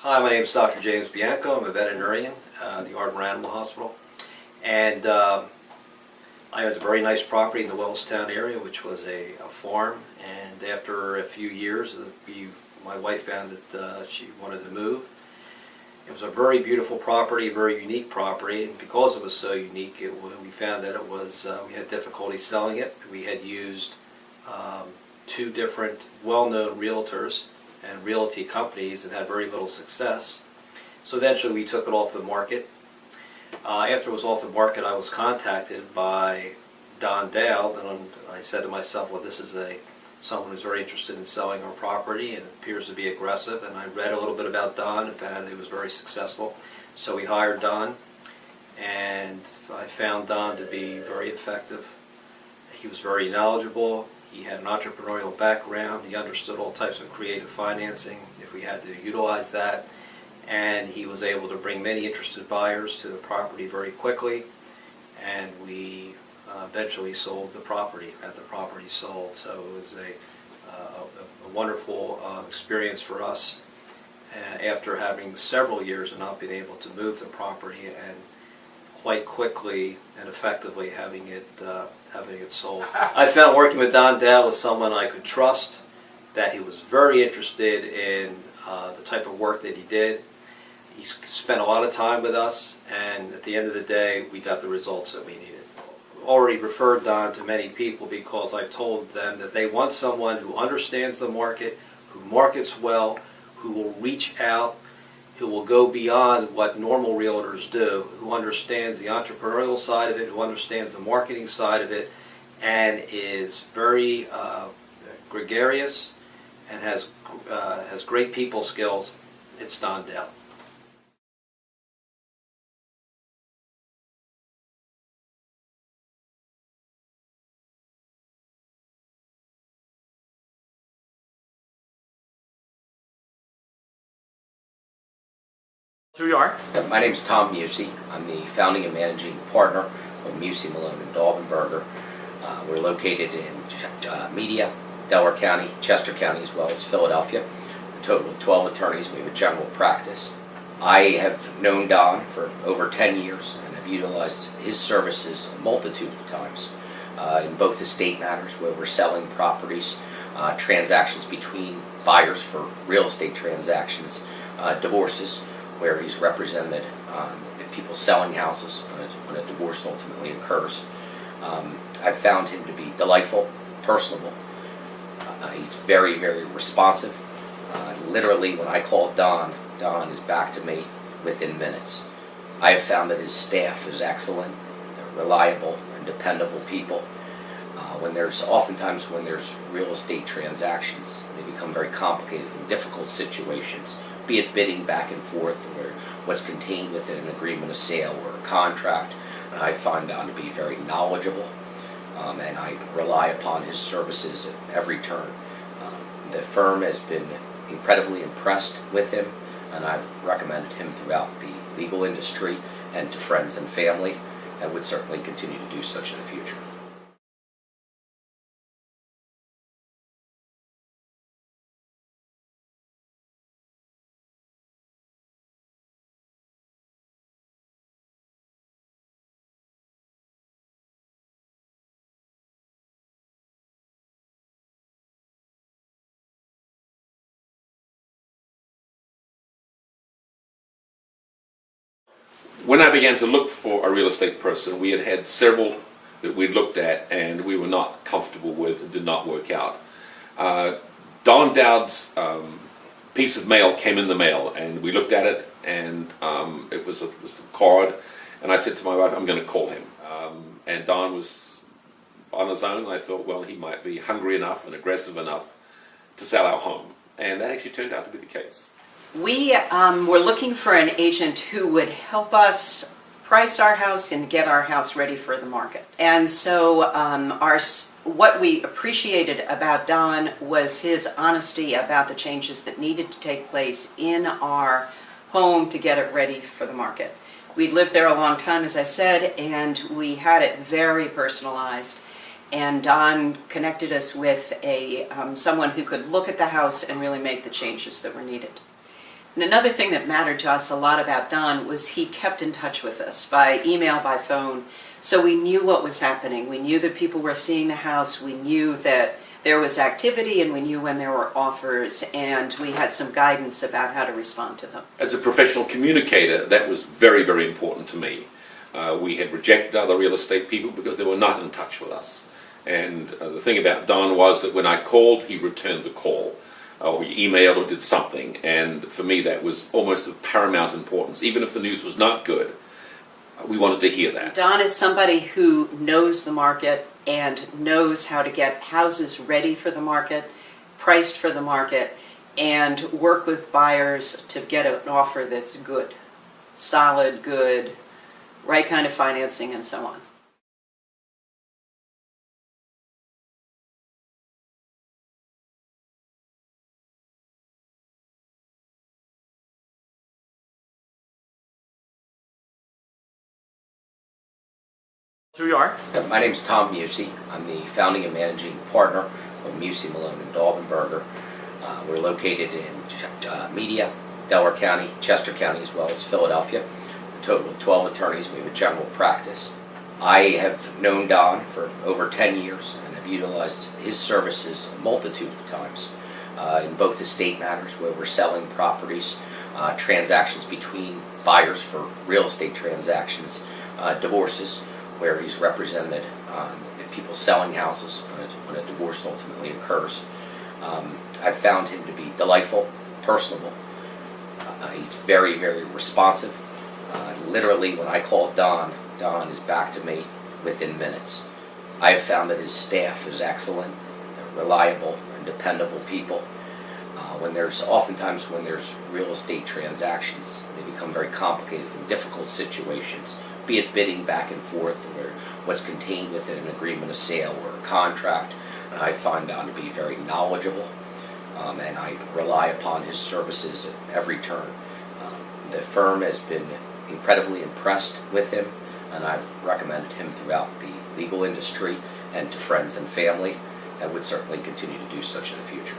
Hi, my name is Dr. James Bianco. I'm a veterinarian at the Ardmore Animal Hospital. And I owned a very nice property in the Newtown area, which was a farm. And after a few years, my wife found that she wanted to move. It was a very beautiful property, a very unique property, and because it was so unique, we found that it was, we had difficulty selling it. We had used two different well-known realtors and realty companies and had very little success. So eventually we took it off the market. After it was off the market, I was contacted by Don Dowd, and I said to myself, well, this is someone who's very interested in selling our property and appears to be aggressive. And I read a little bit about Don and found that he was very successful. So we hired Don, and I found Don to be very effective. He was very knowledgeable. He had an entrepreneurial background. He understood all types of creative financing if we had to utilize that. And he was able to bring many interested buyers to the property very quickly. And we eventually sold the property, the property sold. So it was a wonderful experience for us after having several years of not being able to move the property, and quite quickly and effectively having it sold. I found working with Don Dowd was someone I could trust, that he was very interested in the type of work that he did. He spent a lot of time with us, and at the end of the day, we got the results that we needed. Already referred Don to many people because I've told them that they want someone who understands the market, who markets well, who will reach out, who will go beyond what normal realtors do, who understands the entrepreneurial side of it, who understands the marketing side of it, and is very gregarious and has great people skills. It's Don Dowd. Who you are? My name is Tom Musey. I'm the founding and managing partner of Musey, Malone & Dolbenberger. We're located in Media, Delaware County, Chester County, as well as Philadelphia. A total of 12 attorneys. We have a general practice. I have known Don for over 10 years and have utilized his services a multitude of times in both estate matters where we're selling properties, transactions between buyers for real estate transactions, divorces, where he's represented people selling houses when a divorce ultimately occurs. I've found him to be delightful, personable. He's very, very responsive. Literally, when I call Don is back to me within minutes. I have found that his staff is excellent. They're reliable and dependable people. Oftentimes when there's real estate transactions, they become very complicated and difficult situations, be it bidding back and forth or what's contained within an agreement of sale or a contract. And I find Don to be very knowledgeable, and I rely upon his services at every turn. The firm has been incredibly impressed with him, and I've recommended him throughout the legal industry and to friends and family, and would certainly continue to do such in the future. When I began to look for a real estate person, we had several that we looked at and we were not comfortable with and did not work out. Don Dowd's piece of mail came in the mail, and we looked at it, and it was a card, and I said to my wife, I'm going to call him. And Don was on his own. I thought, well, he might be hungry enough and aggressive enough to sell our home, and that actually turned out to be the case. We were looking for an agent who would help us price our house and get our house ready for the market. And so what we appreciated about Don was his honesty about the changes that needed to take place in our home to get it ready for the market. We'd lived there a long time, as I said, and we had it very personalized. And Don connected us with someone who could look at the house and really make the changes that were needed. And another thing that mattered to us a lot about Don was he kept in touch with us by email, by phone, so we knew what was happening. We knew that people were seeing the house, we knew that there was activity, and we knew when there were offers, and we had some guidance about how to respond to them. As a professional communicator, that was very, very important to me. We had rejected other real estate people because they were not in touch with us. And the thing about Don was that when I called, he returned the call, or he emailed or did something. And for me, that was almost of paramount importance. Even if the news was not good, we wanted to hear that. Don is somebody who knows the market and knows how to get houses ready for the market, priced for the market, and work with buyers to get an offer that's good, solid, good, right kind of financing, and so on. Who you are? My name is Tom Musey. I'm the founding and managing partner of Musey, Malone and Dolbenberger. We're located in Media, Delaware County, Chester County, as well as Philadelphia. A total of 12 attorneys. We have a general practice. I have known Don for over 10 years and have utilized his services a multitude of times in both estate matters where we're selling properties, transactions between buyers for real estate transactions, divorces, where he's represented people selling houses when a divorce ultimately occurs. I've found him to be delightful, personable. He's very, very responsive. Literally, when I call Don is back to me within minutes. I've found that his staff is excellent, reliable, and dependable people. Oftentimes when there's real estate transactions, they become very complicated and difficult situations, be it bidding back and forth or what's contained within an agreement of sale or a contract. And I find Don to be very knowledgeable, and I rely upon his services at every turn. The firm has been incredibly impressed with him, and I've recommended him throughout the legal industry and to friends and family, and would certainly continue to do such in the future.